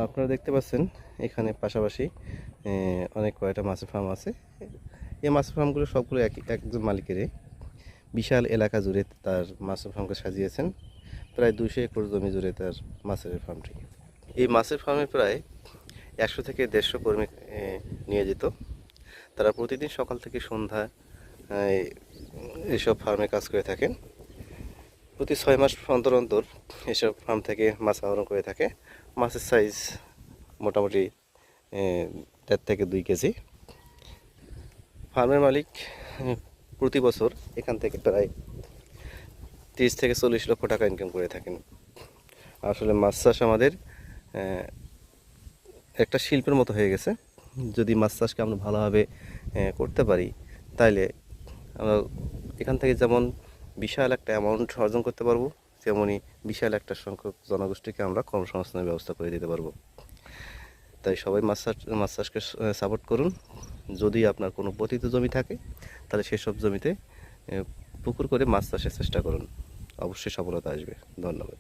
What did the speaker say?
আপনারা দেখতে পাচ্ছেন এখানে পাশাপাশি অনেক কয়টা মাছের ফার্ম আছে। এই মাছের ফার্মগুলো সবগুলো একজন মালিকেরই। বিশাল এলাকা জুড়ে তার মাছের ফার্মকে সাজিয়েছেন। প্রায় 200 একর জমি জুড়ে তার মাছের ফার্মটি। এই মাছের ফার্মে প্রায় 100 থেকে 150 কর্মী নিয়োজিত। তারা প্রতিদিন সকাল থেকে সন্ধ্যা এসব ফার্মে কাজ করে থাকেন। প্রতি 6 মাস অন্তর অন্তর এসব ফার্ম থেকে মাছ আহরণ করে থাকে। মাছের সাইজ মোটামুটি 1.5 থেকে 2 কেজি। ফার্মের মালিক প্রতি বছর এখান থেকে প্রায় 30 থেকে 40 লক্ষ টাকা ইনকাম করে থাকেন। আসলে মাছ চাষ আমাদের একটা শিল্পের মতো হয়ে গেছে। যদি মাছ চাষকে আমরা ভালোভাবে করতে পারি, তাইলে আমরা এখান থেকে যেমন বিশাল একটা অ্যামাউন্ট অর্জন করতে পারবো, তেমনই বিশাল একটা সংখ্যক জনগোষ্ঠীকে আমরা কর্মসংস্থানের ব্যবস্থা করে দিতে পারবো। তাই সবাই মাছ চাষকে সাপোর্ট করুন। যদি আপনার কোনো পতিত জমি থাকে, তাহলে সেসব জমিতে পুকুর করে মাছ চাষের চেষ্টা করুন। অবশ্যই সফলতা আসবে। ধন্যবাদ।